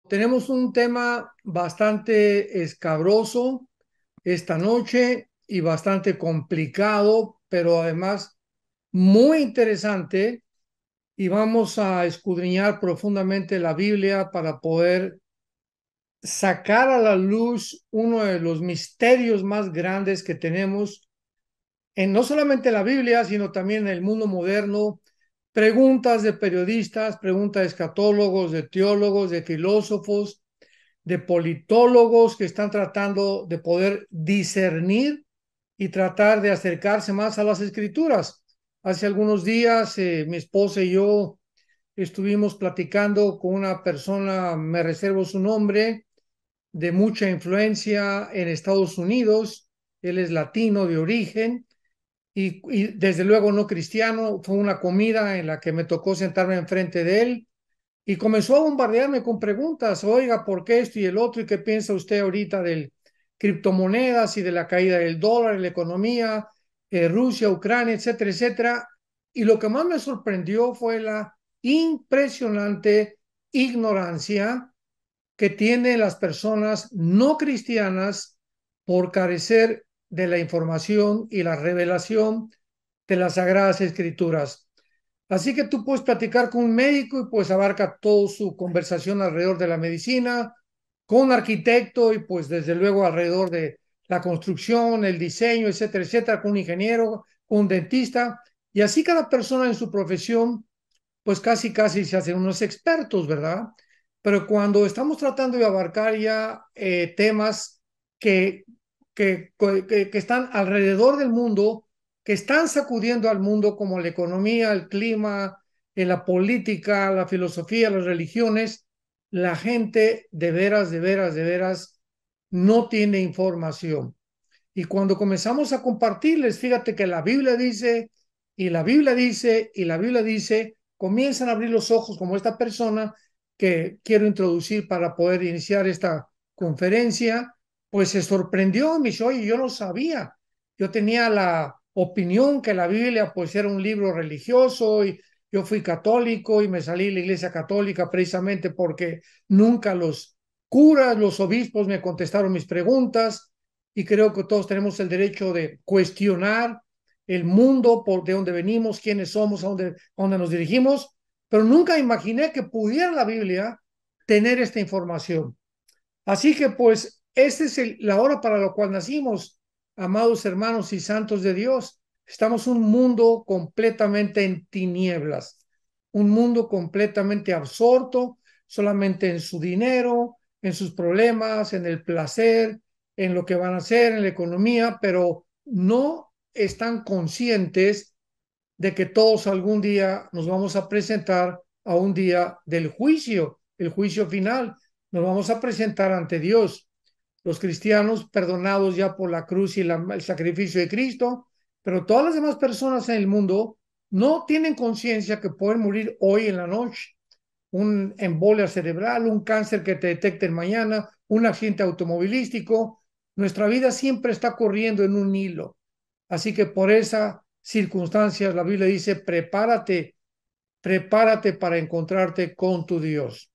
Tenemos un tema bastante escabroso esta noche y bastante complicado, pero además muy interesante. Y vamos a escudriñar profundamente la Biblia para poder sacar a la luz uno de los misterios más grandes que tenemos en no solamente la Biblia, sino también en el mundo moderno. Preguntas de periodistas, preguntas de escatólogos, de teólogos, de filósofos, de politólogos que están tratando de poder discernir y tratar de acercarse más a las escrituras. Hace algunos días mi esposa y yo estuvimos platicando con una persona, me reservo su nombre, de mucha influencia en Estados Unidos. Él es latino de origen y desde luego no cristiano. Fue una comida en la que me tocó sentarme enfrente de él y comenzó a bombardearme con preguntas. Oiga, ¿por qué esto y el otro? ¿Y qué piensa usted ahorita del criptomonedas y de la caída del dólar, la economía, Rusia, Ucrania, etcétera, etcétera? Y lo que más me sorprendió fue la impresionante ignorancia que tienen las personas no cristianas por carecer de la información y la revelación de las Sagradas Escrituras. Así que tú puedes platicar con un médico y pues abarca toda su conversación alrededor de la medicina, con un arquitecto y pues desde luego alrededor de la construcción, el diseño, etcétera, etcétera, con un ingeniero, con un dentista. Y así cada persona en su profesión pues casi, casi se hacen unos expertos, ¿verdad? Pero cuando estamos tratando de abarcar ya temas que, que están alrededor del mundo, que están sacudiendo al mundo, como la economía, el clima, la política, la filosofía, las religiones, la gente de veras, de veras, de veras no tiene información. Y cuando comenzamos a compartirles, fíjate que la Biblia dice, y la Biblia dice, y la Biblia dice, comienzan a abrir los ojos como esta persona que quiero introducir para poder iniciar esta conferencia, pues se sorprendió, me dice, oye, yo no sabía. Yo tenía la opinión que la Biblia pues era un libro religioso y yo fui católico y me salí de la iglesia católica precisamente porque nunca los curas, los obispos me contestaron mis preguntas y creo que todos tenemos el derecho de cuestionar el mundo, por de dónde venimos, quiénes somos, a dónde nos dirigimos, pero nunca imaginé que pudiera la Biblia tener esta información. Así que pues, esta es la hora para la cual nacimos, amados hermanos y santos de Dios. Estamos en un mundo completamente en tinieblas, un mundo completamente absorto solamente en su dinero, en sus problemas, en el placer, en lo que van a hacer, en la economía, pero no están conscientes de que todos algún día nos vamos a presentar a un día del juicio, el juicio final. Nos vamos a presentar ante Dios, los cristianos perdonados ya por la cruz y el sacrificio de Cristo, pero todas las demás personas en el mundo no tienen conciencia que pueden morir hoy en la noche. Un embolia cerebral, un cáncer que te detecten mañana, un accidente automovilístico. Nuestra vida siempre está corriendo en un hilo. Así que por esas circunstancias la Biblia dice, prepárate, prepárate para encontrarte con tu Dios.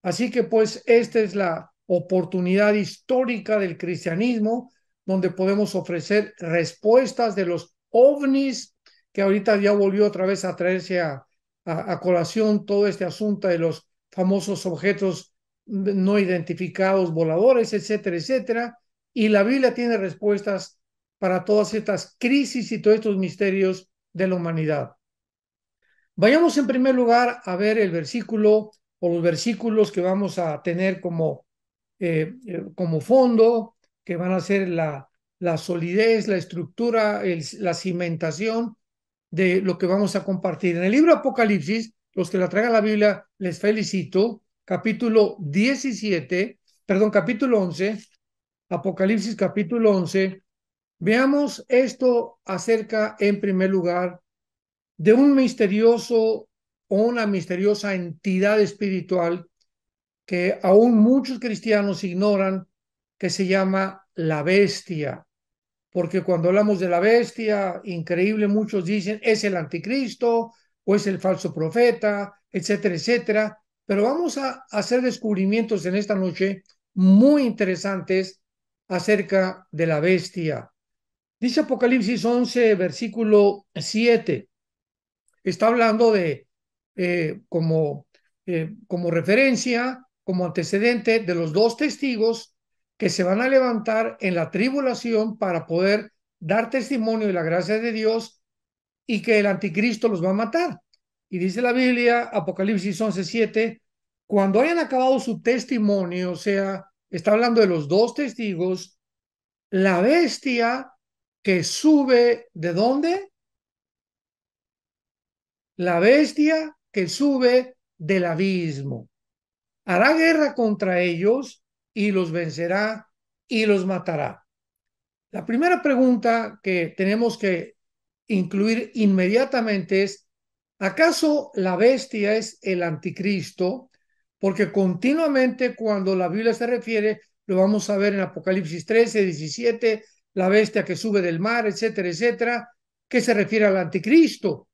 Así que pues esta es la oportunidad histórica del cristianismo donde podemos ofrecer respuestas de los ovnis, que ahorita ya volvió otra vez a traerse a colación todo este asunto de los famosos objetos no identificados, voladores, etcétera, etcétera. Y la Biblia tiene respuestas para todas estas crisis y todos estos misterios de la humanidad. Vayamos en primer lugar a ver el versículo o los versículos que vamos a tener como fondo, que van a ser la solidez, la estructura, la cimentación de lo que vamos a compartir. En el libro Apocalipsis, los que la traigan la Biblia, les felicito, capítulo 17, perdón, capítulo 11, Apocalipsis capítulo 11, veamos esto acerca en primer lugar de un misterioso o una misteriosa entidad espiritual que aún muchos cristianos ignoran, que se llama la bestia. Porque cuando hablamos de la bestia, increíble, muchos dicen es el anticristo o es el falso profeta, etcétera, etcétera. pero vamos a hacer descubrimientos en esta noche muy interesantes acerca de la bestia. Dice Apocalipsis 11, versículo 7. Está hablando de, como referencia, como antecedente de los dos testigos que se van a levantar en la tribulación para poder dar testimonio de la gracia de Dios y que el anticristo los va a matar. Y dice la Biblia, Apocalipsis 11:7, cuando hayan acabado su testimonio, o sea, está hablando de los dos testigos, la bestia que sube, ¿de dónde? La bestia que sube del abismo. Hará guerra contra ellos y los vencerá y los matará. La primera pregunta que tenemos que incluir inmediatamente es, ¿acaso la bestia es el anticristo? Porque continuamente cuando la Biblia se refiere, lo vamos a ver en Apocalipsis 13, 17, la bestia que sube del mar, etcétera, etcétera, que se refiere al anticristo.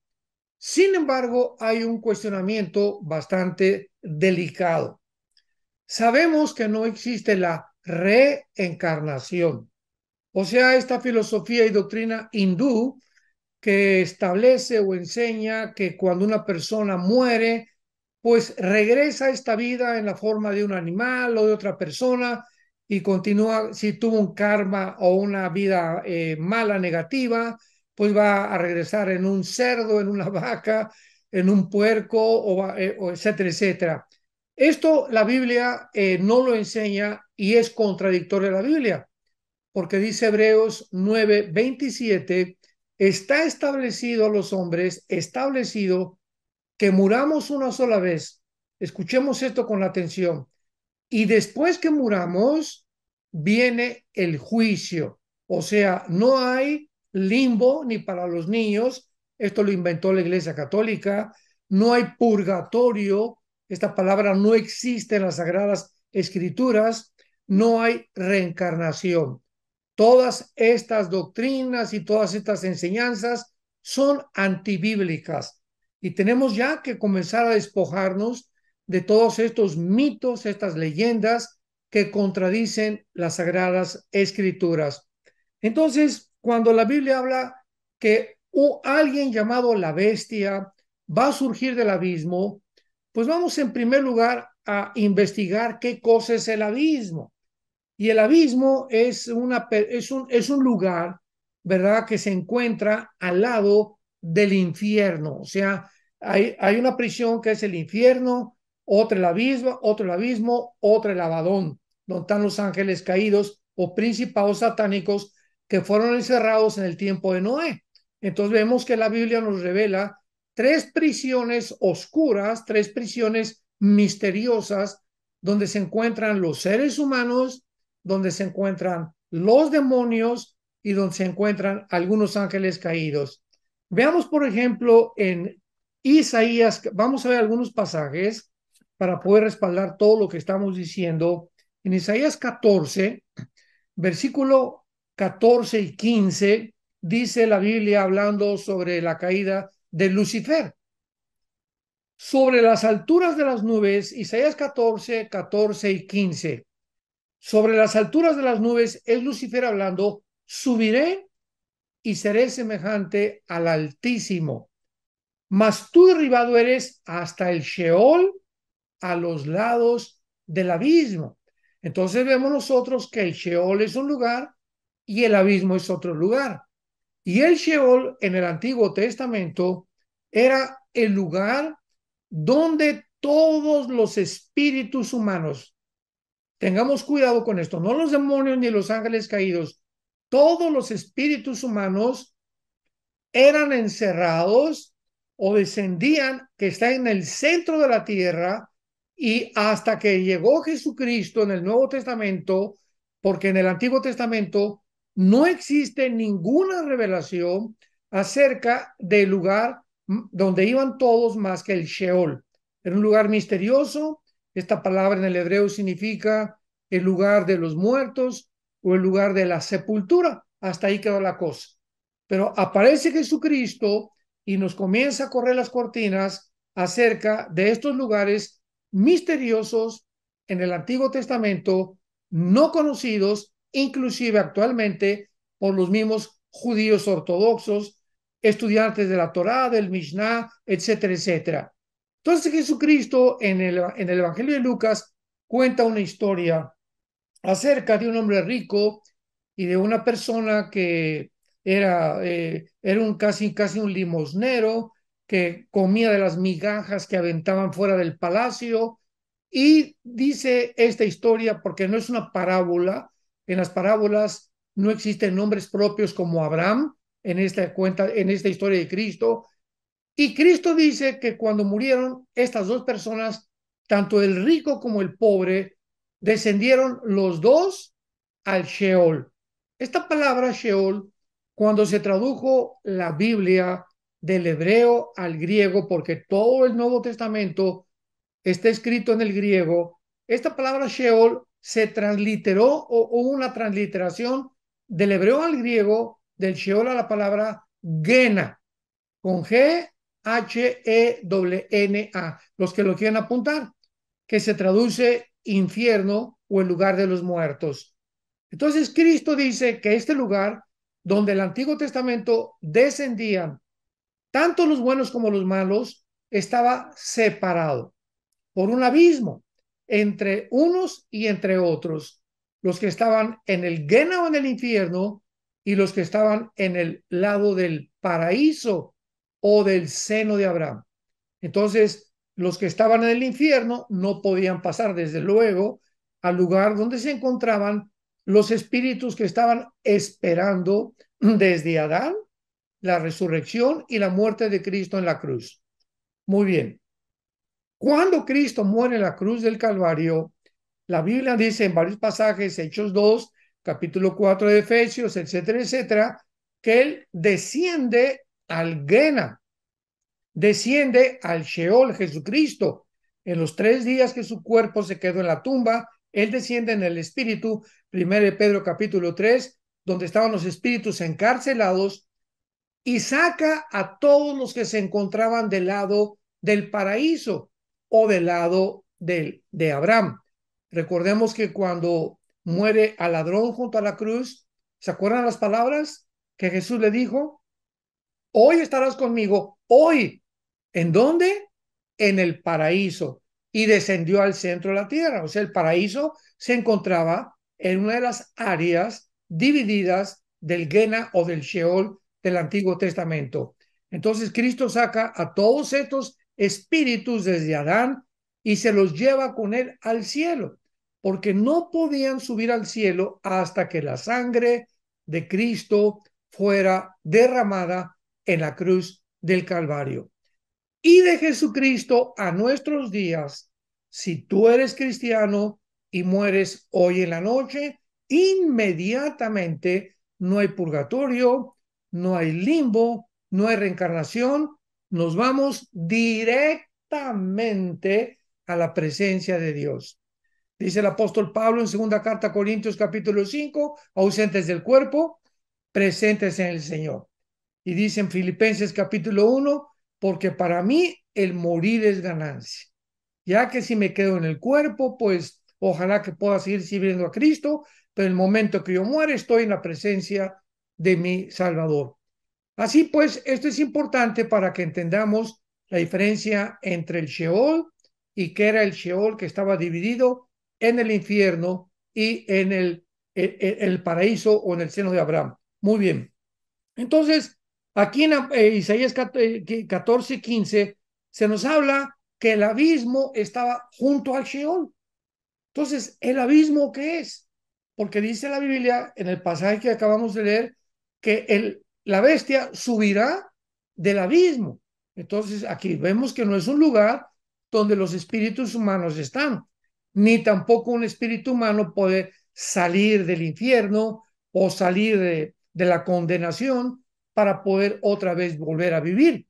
Sin embargo, hay un cuestionamiento bastante delicado. Sabemos que no existe la reencarnación, o sea, esta filosofía y doctrina hindú que establece o enseña que cuando una persona muere, pues regresa a esta vida en la forma de un animal o de otra persona y continúa, si tuvo un karma o una vida mala, negativa, pues va a regresar en un cerdo, en una vaca, en un puerco, o etcétera, etcétera. Esto la Biblia no lo enseña y es contradictorio a la Biblia porque dice Hebreos 9:27, está establecido a los hombres, establecido que muramos una sola vez. Escuchemos esto con atención. Y después que muramos, viene el juicio. O sea, no hay limbo ni para los niños. Esto lo inventó la Iglesia Católica. No hay purgatorio. Esta palabra no existe en las Sagradas Escrituras. No hay reencarnación. Todas estas doctrinas y todas estas enseñanzas son antibíblicas y tenemos ya que comenzar a despojarnos de todos estos mitos, estas leyendas que contradicen las sagradas escrituras. Entonces, cuando la Biblia habla que alguien llamado la bestia va a surgir del abismo, pues vamos en primer lugar a investigar qué cosa es el abismo. Y el abismo es un lugar, ¿verdad?, que se encuentra al lado del infierno. O sea, hay una prisión que es el infierno, otro el abismo, otro el Abadón, donde están los ángeles caídos o principados satánicos que fueron encerrados en el tiempo de Noé. Entonces vemos que la Biblia nos revela tres prisiones oscuras, tres prisiones misteriosas, donde se encuentran los seres humanos, donde se encuentran los demonios y donde se encuentran algunos ángeles caídos. Veamos, por ejemplo, en Isaías, vamos a ver algunos pasajes para poder respaldar todo lo que estamos diciendo. En Isaías 14, versículo 14 y 15, dice la Biblia hablando sobre la caída de Lucifer. Sobre las alturas de las nubes, Isaías 14, 14 y 15. Sobre las alturas de las nubes es Lucifer hablando, subiré y seré semejante al Altísimo. Mas tú derribado eres hasta el Sheol, a los lados del abismo. Entonces vemos nosotros que el Sheol es un lugar y el abismo es otro lugar. Y el Sheol en el Antiguo Testamento era el lugar donde todos los espíritus humanos, tengamos cuidado con esto, no los demonios ni los ángeles caídos, todos los espíritus humanos eran encerrados o descendían, que está en el centro de la tierra, y hasta que llegó Jesucristo en el Nuevo Testamento, porque en el Antiguo Testamento no existe ninguna revelación acerca del lugar donde iban todos más que el Sheol. Era un lugar misterioso. Esta palabra en el hebreo significa el lugar de los muertos o el lugar de la sepultura. Hasta ahí quedó la cosa. Pero aparece Jesucristo y nos comienza a correr las cortinas acerca de estos lugares misteriosos en el Antiguo Testamento, no conocidos, inclusive actualmente, por los mismos judíos ortodoxos, estudiantes de la Torá, del Mishnah, etcétera, etcétera. Entonces Jesucristo en el Evangelio de Lucas cuenta una historia acerca de un hombre rico y de una persona que era casi un limosnero que comía de las migajas que aventaban fuera del palacio. Y dice esta historia, porque no es una parábola, en las parábolas no existen nombres propios como Abraham en esta historia de Cristo, y Cristo dice que cuando murieron estas dos personas, tanto el rico como el pobre, descendieron los dos al Sheol. Esta palabra Sheol, cuando se tradujo la Biblia del hebreo al griego, porque todo el Nuevo Testamento está escrito en el griego, esta palabra Sheol se transliteró o una transliteración del hebreo al griego, del Sheol a la palabra Gena con G-H-E-N-A, los que lo quieren apuntar, que se traduce infierno o el lugar de los muertos. Entonces Cristo dice que este lugar donde el Antiguo Testamento descendían tanto los buenos como los malos, estaba separado por un abismo entre unos y entre otros, los que estaban en el Gena o en el infierno y los que estaban en el lado del paraíso o del seno de Abraham. Entonces, los que estaban en el infierno no podían pasar, desde luego, al lugar donde se encontraban los espíritus que estaban esperando desde Adán la resurrección y la muerte de Cristo en la cruz. Muy bien. Cuando Cristo muere en la cruz del Calvario, la Biblia dice en varios pasajes, Hechos 2, capítulo 4 de Efesios, etcétera, etcétera, que Él desciende al Gena, desciende al Sheol, Jesucristo. En los 3 días que su cuerpo se quedó en la tumba, Él desciende en el Espíritu, 1 Pedro capítulo 3, donde estaban los espíritus encarcelados, y saca a todos los que se encontraban del lado del paraíso o del lado de Abraham. Recordemos que cuando muere al ladrón junto a la cruz, ¿se acuerdan las palabras que Jesús le dijo? Hoy estarás conmigo, hoy. ¿En dónde? En el paraíso. Y descendió al centro de la tierra. O sea, el paraíso se encontraba en una de las áreas divididas del Gena o del Sheol del Antiguo Testamento. Entonces Cristo saca a todos estos espíritus desde Adán y se los lleva con él al cielo, porque no podían subir al cielo hasta que la sangre de Cristo fuera derramada en la cruz del Calvario. Y de Jesucristo a nuestros días, si tú eres cristiano y mueres hoy en la noche, inmediatamente no hay purgatorio, no hay limbo, no hay reencarnación, nos vamos directamente a la presencia de Dios. Dice el apóstol Pablo en segunda carta a Corintios capítulo 5, ausentes del cuerpo, presentes en el Señor. Y dice en Filipenses capítulo 1, porque para mí el morir es ganancia. Ya que si me quedo en el cuerpo, pues ojalá que pueda seguir sirviendo a Cristo, pero el momento que yo muera estoy en la presencia de mi Salvador. Así pues, esto es importante para que entendamos la diferencia entre el Sheol y que era el Sheol que estaba dividido en el infierno y en el paraíso o en el seno de Abraham. Muy bien. Entonces, aquí en Isaías 14, 15, se nos habla que el abismo estaba junto al Sheol. Entonces, ¿el abismo qué es? Porque dice la Biblia en el pasaje que acabamos de leer que la bestia subirá del abismo. Entonces, aquí vemos que no es un lugar donde los espíritus humanos están, ni tampoco un espíritu humano puede salir del infierno o salir de la condenación para poder otra vez volver a vivir.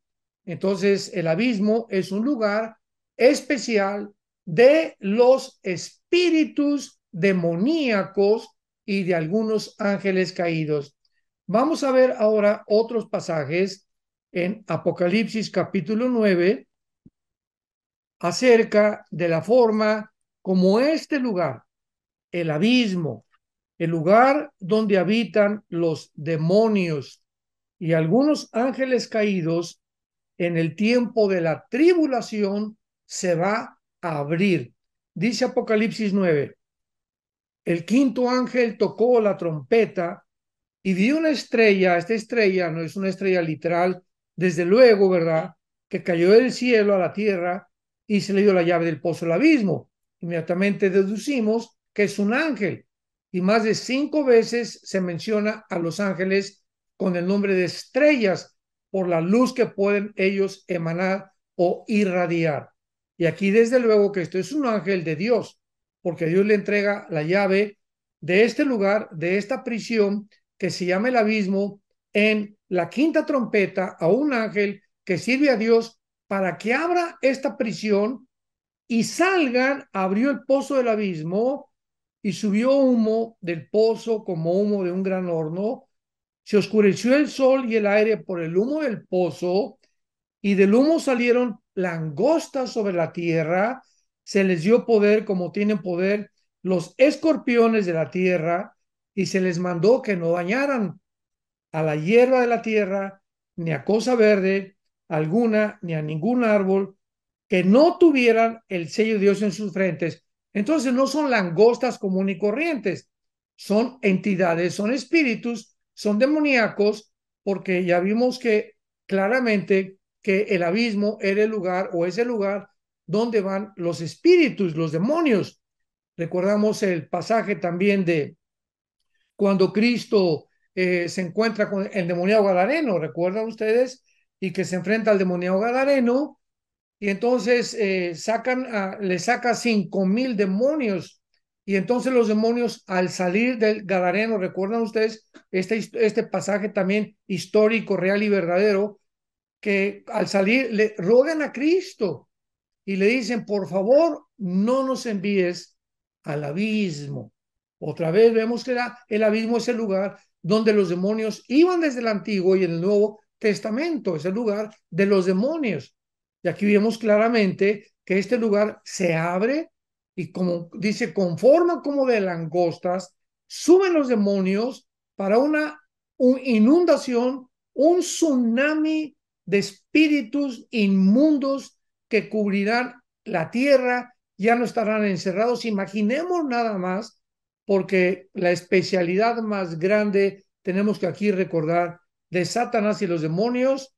Entonces, el abismo es un lugar especial de los espíritus demoníacos y de algunos ángeles caídos. Vamos a ver ahora otros pasajes en Apocalipsis capítulo 9, acerca de la forma como este lugar, el abismo, el lugar donde habitan los demonios y algunos ángeles caídos en el tiempo de la tribulación, se va a abrir. Dice Apocalipsis 9, el quinto ángel tocó la trompeta y vi una estrella. Esta estrella no es una estrella literal, desde luego, ¿verdad? Que cayó del cielo a la tierra y se le dio la llave del pozo del abismo. Inmediatamente deducimos que es un ángel, y más de 5 veces se menciona a los ángeles con el nombre de estrellas por la luz que pueden ellos emanar o irradiar. Y aquí desde luego que esto es un ángel de Dios, porque Dios le entrega la llave de este lugar, de esta prisión que se llama el abismo, en la quinta trompeta a un ángel que sirve a Dios para que abra esta prisión y salgan. Abrió el pozo del abismo y subió humo del pozo como humo de un gran horno. Se oscureció el sol y el aire por el humo del pozo, y del humo salieron langostas sobre la tierra. Se les dio poder como tienen poder los escorpiones de la tierra, y se les mandó que no dañaran a la hierba de la tierra, ni a cosa verde alguna, ni a ningún árbol, que no tuvieran el sello de Dios en sus frentes. Entonces no son langostas comunes y corrientes, son entidades, son espíritus, son demoníacos, porque ya vimos que claramente que el abismo era el lugar, o es el lugar donde van los espíritus, los demonios. Recordamos el pasaje también de cuando Cristo se encuentra con el demoniado gadareno, ¿recuerdan ustedes? Y que se enfrenta al demoniado gadareno, y entonces le saca 5,000 demonios, y entonces los demonios al salir del gadareno, ¿recuerdan ustedes este pasaje también histórico, real y verdadero? Que al salir le rogan a Cristo y le dicen, por favor, no nos envíes al abismo. Otra vez vemos que el abismo es el lugar donde los demonios iban desde el Antiguo y en el Nuevo Testamento, es el lugar de los demonios. Y aquí vemos claramente que este lugar se abre y, como dice, con forma como de langostas, suben los demonios para una inundación, un tsunami de espíritus inmundos que cubrirán la tierra. Ya no estarán encerrados. Imaginemos nada más, porque la especialidad más grande, tenemos que aquí recordar, de Satanás y los demonios,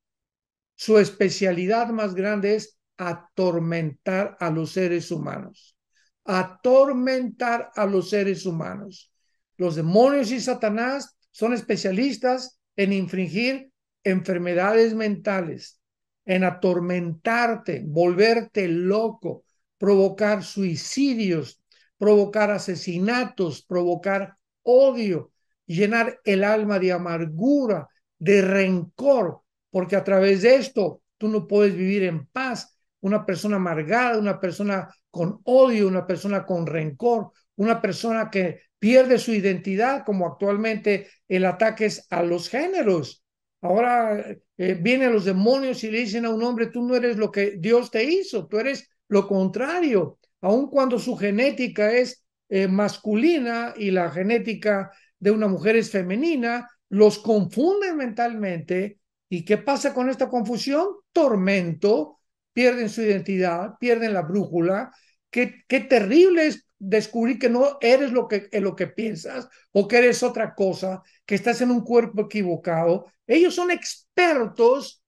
su especialidad más grande es atormentar a los seres humanos. Atormentar a los seres humanos. Los demonios y Satanás son especialistas en infringir enfermedades mentales, en atormentarte, volverte loco, provocar suicidios, provocar asesinatos, provocar odio, llenar el alma de amargura, de rencor, porque a través de esto tú no puedes vivir en paz. Una persona amargada, una persona con odio, una persona con rencor, una persona que pierde su identidad, como actualmente el ataque es a los géneros. Ahora vienen los demonios y le dicen a un hombre, tú no eres lo que Dios te hizo, tú eres lo contrario, aun cuando su genética es masculina y la genética de una mujer es femenina, los confunden mentalmente. ¿Y qué pasa con esta confusión? Tormento, pierden su identidad, pierden la brújula. Qué terrible es descubrir que no eres lo que piensas, o que eres otra cosa, que estás en un cuerpo equivocado. Ellos son expertos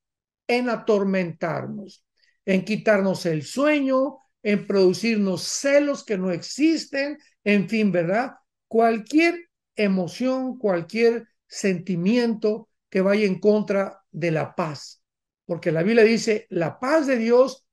en atormentarnos, en quitarnos el sueño, en producirnos celos que no existen, en fin, ¿verdad? Cualquier emoción, cualquier sentimiento que vaya en contra de la paz. Porque la Biblia dice, la paz de Dios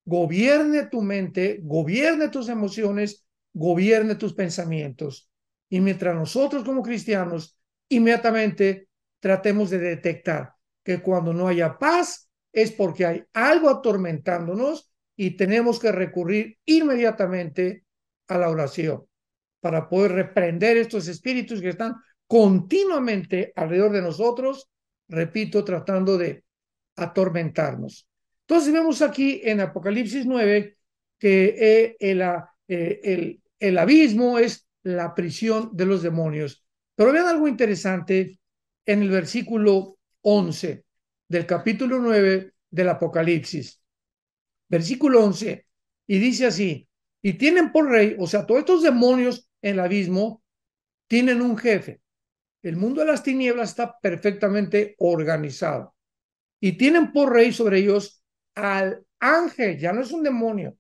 gobierne tu mente, gobierne tus emociones, gobierne tus pensamientos. Y mientras nosotros como cristianos inmediatamente tratemos de detectar que cuando no haya paz es porque hay algo atormentándonos, y tenemos que recurrir inmediatamente a la oración para poder reprender estos espíritus que están continuamente alrededor de nosotros, repito, tratando de atormentarnos. Entonces vemos aquí en Apocalipsis 9 que el abismo es la prisión de los demonios. Pero vean algo interesante en el versículo 11 del capítulo 9 del Apocalipsis. Versículo 11, y dice así, y tienen por rey, o sea, todos estos demonios en el abismo tienen un jefe. El mundo de las tinieblas está perfectamente organizado y tienen por rey sobre ellos al ángel, ya no es un demonio,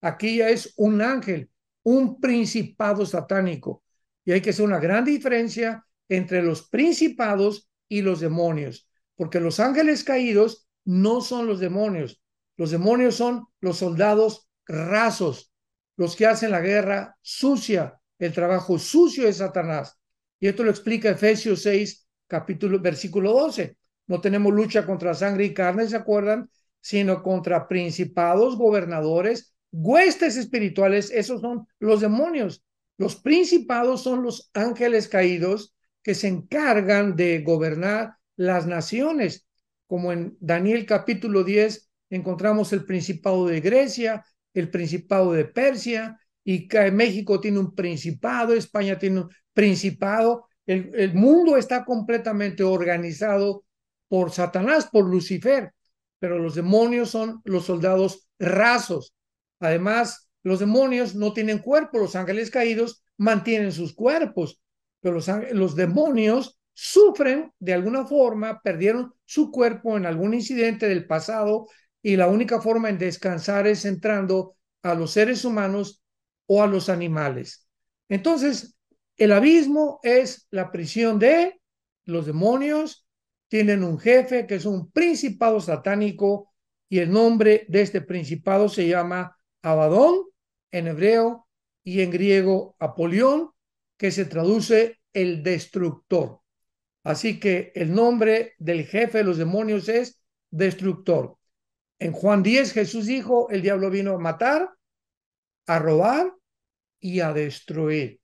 aquí ya es un ángel, un principado satánico. Y hay que hacer una gran diferencia entre los principados y los demonios, porque los ángeles caídos no son los demonios son los soldados rasos, los que hacen la guerra sucia, el trabajo sucio de Satanás. Y esto lo explica Efesios 6, versículo 12. No tenemos lucha contra sangre y carne, ¿se acuerdan? Sino contra principados, gobernadores, huestes espirituales. Esos son los demonios. Los principados son los ángeles caídos que se encargan de gobernar las naciones. Como en Daniel capítulo 10 encontramos el principado de Grecia, el principado de Persia, y México tiene un principado, España tiene un principado. El mundo está completamente organizado por Satanás, por Lucifer, pero los demonios son los soldados rasos. Además, los demonios no tienen cuerpo, los ángeles caídos mantienen sus cuerpos, pero los demonios sufren de alguna forma, perdieron su cuerpo en algún incidente del pasado y la única forma en descansar es entrando a los seres humanos o a los animales. Entonces, el abismo es la prisión de los demonios, tienen un jefe que es un principado satánico y el nombre de este principado se llama Abadón en hebreo y en griego Apolión, que se traduce el destructor. Así que el nombre del jefe de los demonios es destructor. En Juan 10 Jesús dijo, el diablo vino a matar, a robar y a destruir.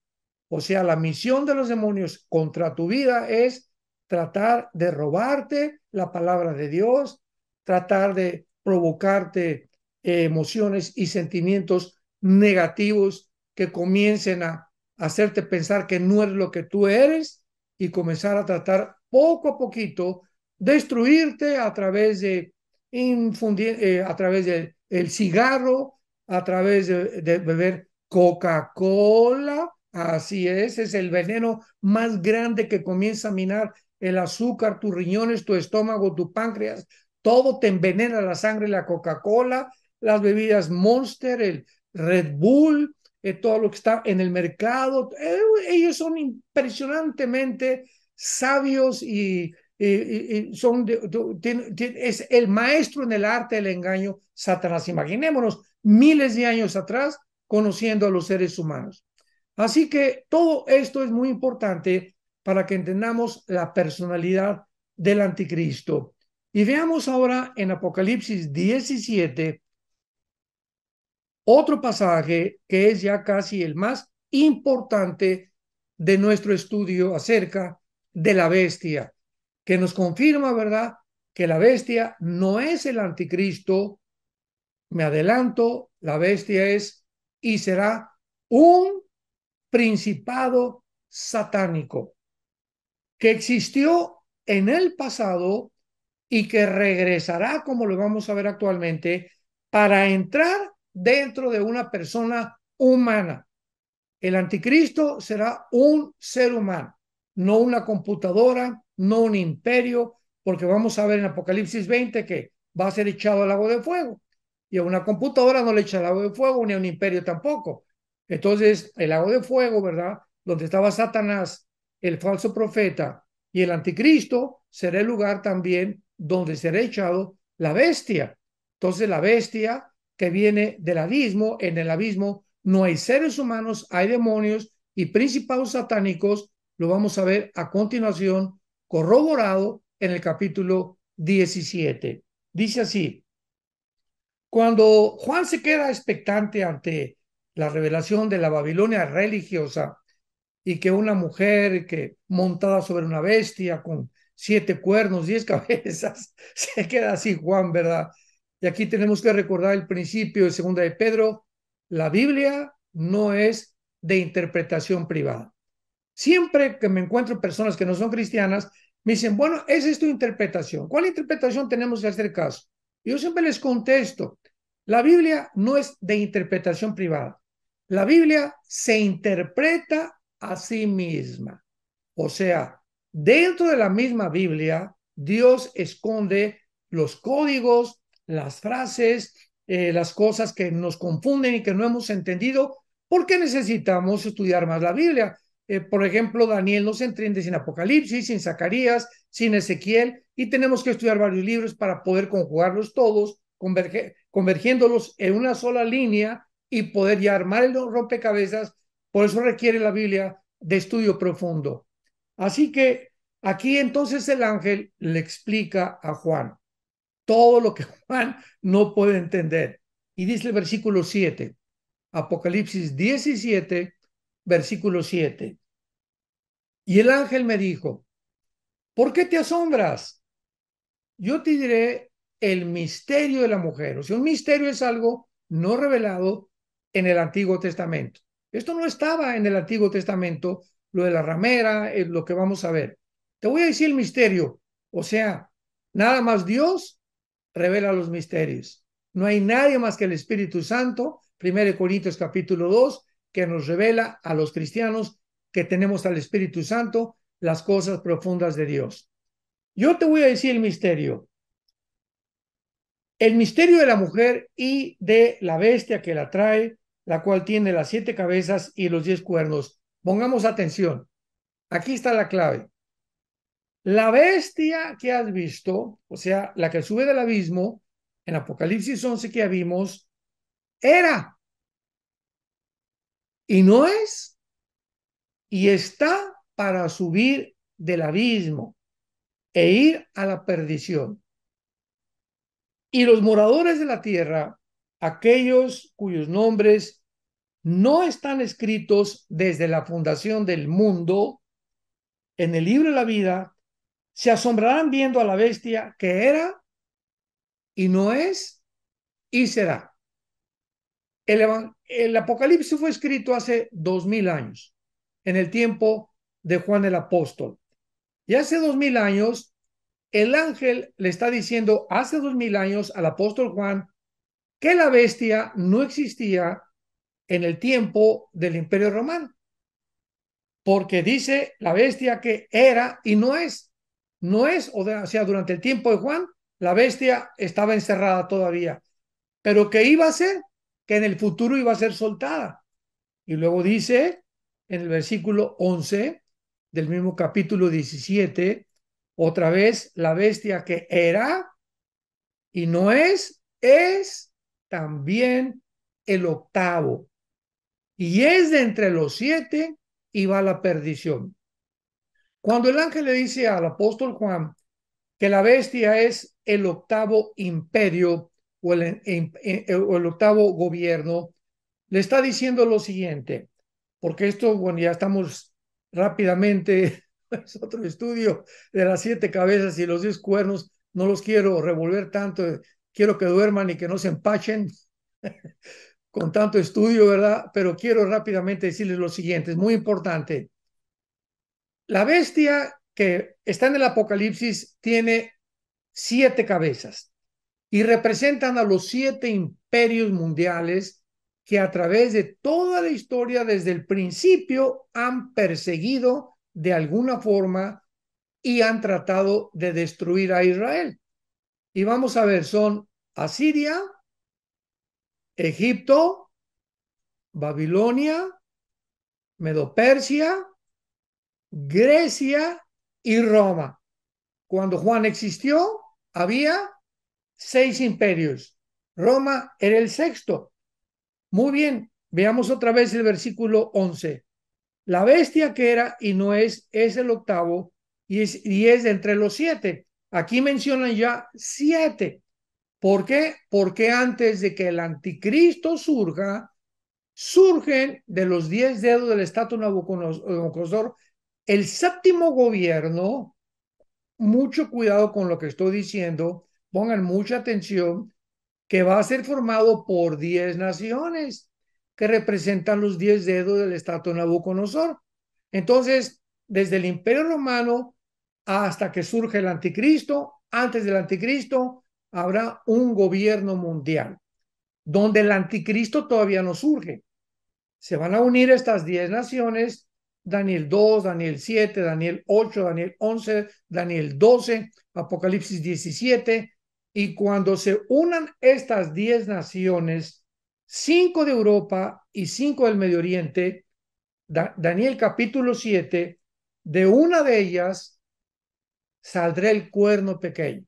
O sea, la misión de los demonios contra tu vida es tratar de robarte la palabra de Dios, tratar de provocarte emociones y sentimientos negativos que comiencen a hacerte pensar que no eres lo que tú eres y comenzar a tratar poco a poquito destruirte a través de infundir, a través del el cigarro, a través de beber Coca-Cola. Así es el veneno más grande que comienza a minar el azúcar, tus riñones, tu estómago, tu páncreas, todo te envenena la sangre, la Coca-Cola, las bebidas Monster, el Red Bull, todo lo que está en el mercado. Ellos son impresionantemente sabios y son es el maestro en el arte del engaño, Satanás. Imaginémonos miles de años atrás conociendo a los seres humanos. Así que todo esto es muy importante para que entendamos la personalidad del anticristo. Y veamos ahora en Apocalipsis 17 otro pasaje que es ya casi el más importante de nuestro estudio acerca de la bestia, que nos confirma, ¿verdad?, que la bestia no es el anticristo. Me adelanto, la bestia es y será un principado satánico que existió en el pasado y que regresará, como lo vamos a ver actualmente, para entrar dentro de una persona humana. El anticristo será un ser humano, no una computadora, no un imperio, porque vamos a ver en Apocalipsis 20 que va a ser echado al lago de fuego. Y a una computadora no le echa al lago de fuego, ni a un imperio tampoco. Entonces, el lago de fuego, ¿verdad? Donde estaba Satanás, el falso profeta y el anticristo, será el lugar también donde será echado la bestia. Entonces, la bestia que viene del abismo, en el abismo no hay seres humanos, hay demonios y principados satánicos. Lo vamos a ver a continuación, corroborado en el capítulo 17. Dice así: cuando Juan se queda expectante ante la revelación de la Babilonia religiosa y que una mujer que montada sobre una bestia con 7 cuernos, 10 cabezas, se queda así Juan, ¿verdad? Y aquí tenemos que recordar el principio de segunda de Pedro, La Biblia no es de interpretación privada. Siempre que me encuentro personas que no son cristianas, me dicen, bueno, esa es tu interpretación. ¿Cuál interpretación tenemos que hacer caso? Y yo siempre les contesto, la Biblia no es de interpretación privada. La Biblia se interpreta a sí misma. O sea, dentro de la misma Biblia, Dios esconde los códigos, las frases, las cosas que nos confunden y que no hemos entendido, porque necesitamos estudiar más la Biblia. Por ejemplo, Daniel no se entiende sin Apocalipsis, sin Zacarías, sin Ezequiel, y tenemos que estudiar varios libros para poder conjugarlos todos, convergiéndolos en una sola línea y poder ya armar el rompecabezas. Por eso requiere la Biblia de estudio profundo. Así que aquí entonces el ángel le explica a Juan todo lo que Juan no puede entender. Y dice el versículo 7, Apocalipsis 17, versículo 7. Y el ángel me dijo, ¿por qué te asombras? Yo te diré el misterio de la mujer. O sea, un misterio es algo no revelado en el Antiguo Testamento. Esto no estaba en el Antiguo Testamento, lo de la ramera, es lo que vamos a ver. Te voy a decir el misterio. O sea, nada más Dios revela los misterios. No hay nadie más que el Espíritu Santo, 1 Corintios capítulo 2, que nos revela a los cristianos que tenemos al Espíritu Santo las cosas profundas de Dios. Yo te voy a decir el misterio. El misterio de la mujer y de la bestia que la trae, la cual tiene las 7 cabezas y los 10 cuernos. Pongamos atención. Aquí está la clave. La bestia que has visto, o sea, la que sube del abismo, en Apocalipsis 11 que ya vimos, era y no es y está para subir del abismo e ir a la perdición. Y los moradores de la tierra, aquellos cuyos nombres no están escritos desde la fundación del mundo en el libro de la vida, se asombrarán viendo a la bestia que era y no es y será. El Apocalipsis fue escrito hace 2000 años, en el tiempo de Juan el Apóstol. Y hace 2000 años, el ángel le está diciendo hace 2000 años al apóstol Juan que la bestia no existía en el tiempo del Imperio Romano, porque dice la bestia que era y no es. No es, o sea, durante el tiempo de Juan, la bestia estaba encerrada todavía, pero que iba a ser, que en el futuro iba a ser soltada. Y luego dice en el versículo 11 del mismo capítulo 17, otra vez la bestia que era y no es también el octavo. Y es de entre los 7 y va a la perdición. Cuando el ángel le dice al apóstol Juan que la bestia es el octavo imperio o el octavo gobierno, le está diciendo lo siguiente, porque esto, bueno, ya estamos rápidamente, es otro estudio de las 7 cabezas y los 10 cuernos, no los quiero revolver tanto, quiero que duerman y que no se empachen con tanto estudio, ¿verdad? Pero quiero rápidamente decirles lo siguiente, es muy importante. La bestia que está en el Apocalipsis tiene 7 cabezas y representan a los 7 imperios mundiales que a través de toda la historia desde el principio han perseguido de alguna forma y han tratado de destruir a Israel. Y vamos a ver, son Asiria, Egipto, Babilonia, Medopersia, Grecia y Roma. Cuando Juan existió, había 6 imperios. Roma era el sexto. Muy bien, veamos otra vez el versículo 11. La bestia que era y no es el octavo y es de entre los 7. Aquí mencionan ya 7. ¿Por qué? Porque antes de que el anticristo surja, surgen de los 10 dedos del estatua Nabucodonosor el séptimo gobierno. Mucho cuidado con lo que estoy diciendo, pongan mucha atención, que va a ser formado por 10 naciones. que representan los 10 dedos del estatua de Nabucodonosor. Entonces, desde el Imperio Romano hasta que surge el anticristo, antes del anticristo habrá un gobierno mundial, donde el anticristo todavía no surge. Se van a unir estas 10 naciones, Daniel 2, Daniel 7, Daniel 8, Daniel 11, Daniel 12, Apocalipsis 17, y cuando se unan estas 10 naciones, 5 de Europa y 5 del Medio Oriente, Daniel capítulo 7, de una de ellas saldrá el cuerno pequeño,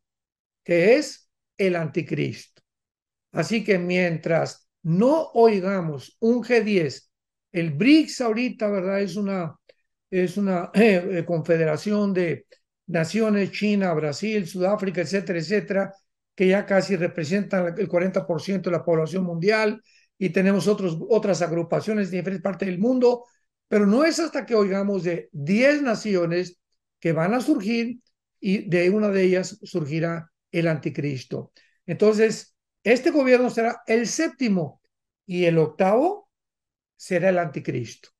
que es el anticristo. Así que mientras no oigamos un G10, el BRICS ahorita, ¿verdad? Es una confederación de naciones, China, Brasil, Sudáfrica, etcétera, etcétera, que ya casi representan el 40% de la población mundial, y tenemos otras agrupaciones de diferentes partes del mundo, pero no es hasta que oigamos de 10 naciones que van a surgir, y de una de ellas surgirá el anticristo. Entonces, este gobierno será el séptimo y el octavo será el anticristo.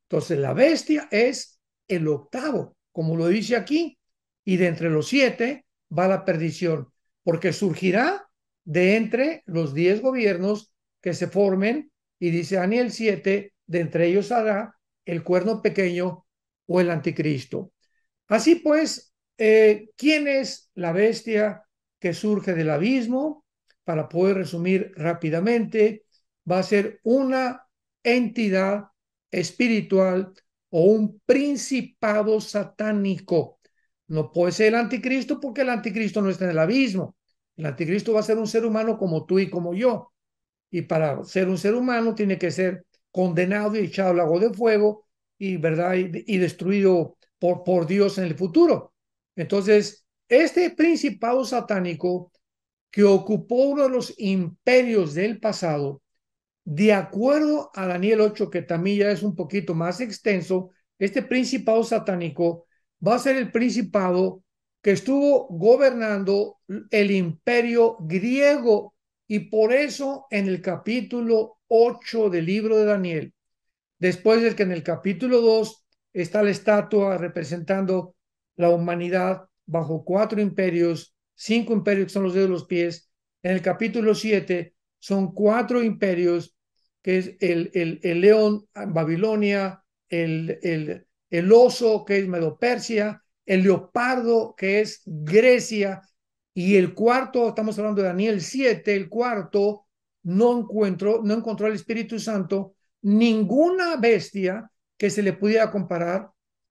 Entonces, la bestia es el octavo, como lo dice aquí, y de entre los 7 va la perdición, porque surgirá de entre los 10 gobiernos que se formen, y dice Daniel 7, de entre ellos hará el cuerno pequeño o el anticristo. Así pues, ¿quién es la bestia que surge del abismo? Para poder resumir rápidamente, va a ser una entidad espiritual o un principado satánico. No puede ser el anticristo, porque el anticristo no está en el abismo. El anticristo va a ser un ser humano como tú y como yo. Y para ser un ser humano tiene que ser condenado y echado al lago de fuego, y, ¿verdad? y destruido por Dios en el futuro. Entonces, este principado satánico que ocupó uno de los imperios del pasado, de acuerdo a Daniel 8, que también ya es un poquito más extenso, este principado satánico va a ser el principado que estuvo gobernando el imperio griego, y por eso en el capítulo 8 del libro de Daniel, después de que en el capítulo 2 está la estatua representando la humanidad bajo 4 imperios, 5 imperios que son los dedos de los pies, en el capítulo 7 son 4 imperios, que es el león, Babilonia, el oso, que es Medo-Persia, el leopardo, que es Grecia, y el cuarto, estamos hablando de Daniel 7, el cuarto no encontró al Espíritu Santo ninguna bestia que se le pudiera comparar,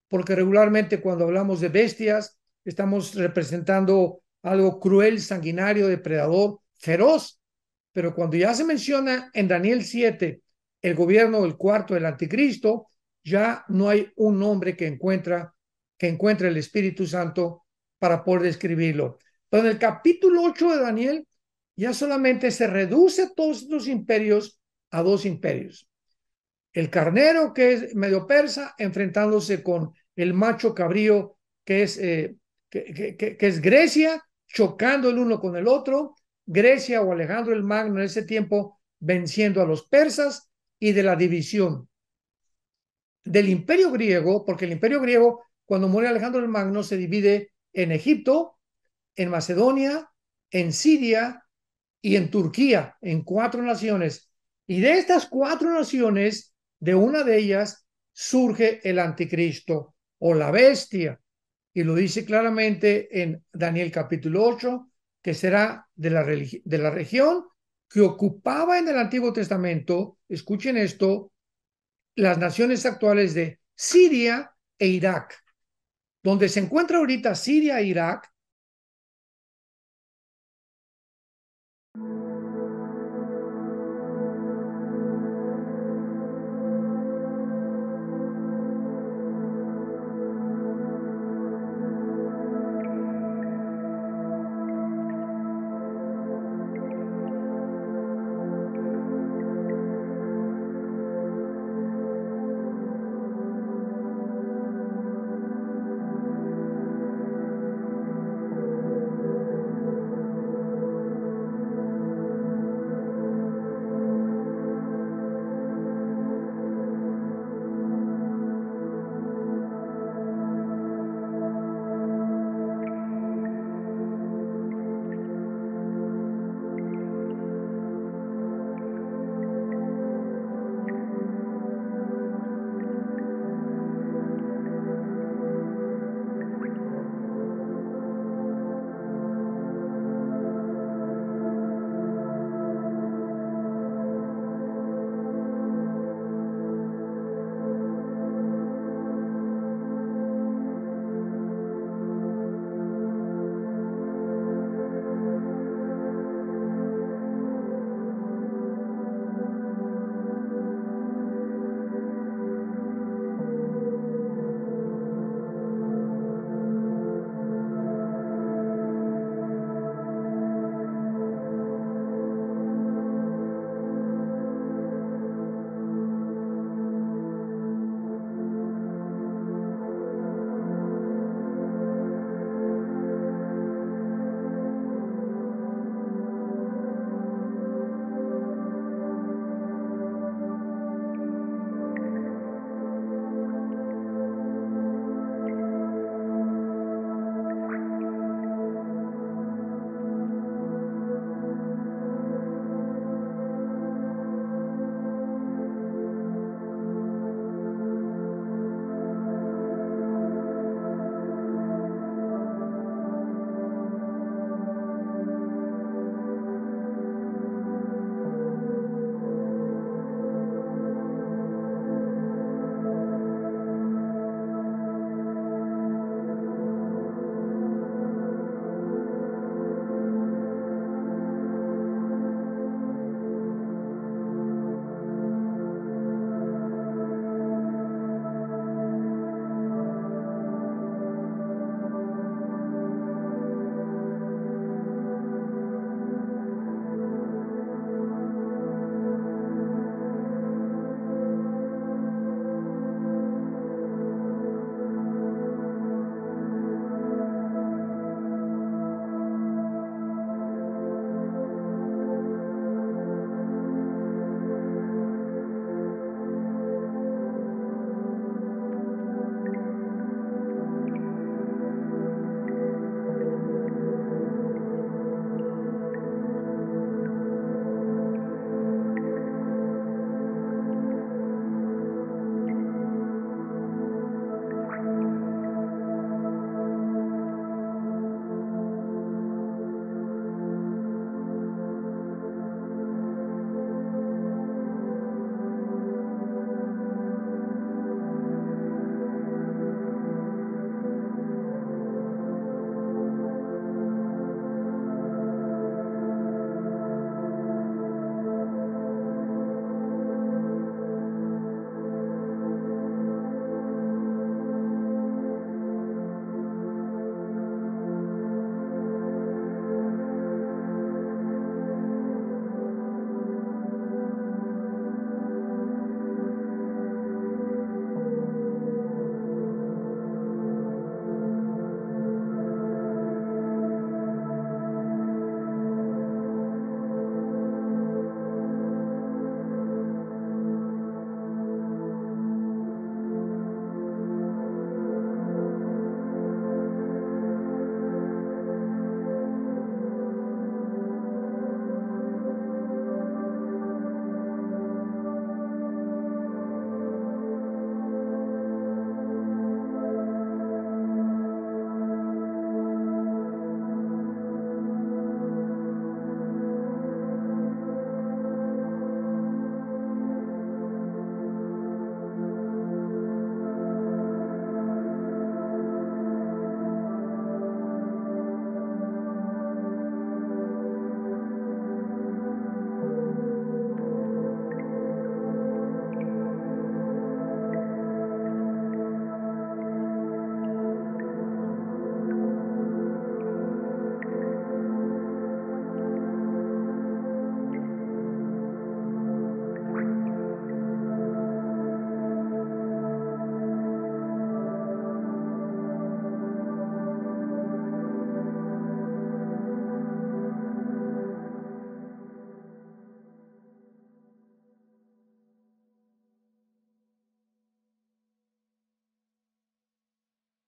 porque regularmente cuando hablamos de bestias estamos representando algo cruel, sanguinario, depredador, feroz. Pero cuando ya se menciona en Daniel 7 el gobierno del cuarto del anticristo, ya no hay un nombre que encuentre el Espíritu Santo para poder describirlo. Pero en el capítulo 8 de Daniel ya solamente se reduce todos los imperios a 2 imperios. El carnero, que es medio persa, enfrentándose con el macho cabrío, que es Grecia, chocando el uno con el otro. Grecia o Alejandro el Magno en ese tiempo venciendo a los persas, y de la división del imperio griego, porque el imperio griego, cuando muere Alejandro el Magno, se divide en Egipto, en Macedonia, en Siria y en Turquía, en 4 naciones. Y de estas 4 naciones, de una de ellas surge el anticristo o la bestia. Y lo dice claramente en Daniel capítulo 8, que será de la región que ocupaba en el Antiguo Testamento, escuchen esto, las naciones actuales de Siria e Irak. Donde se encuentra ahorita Siria e Irak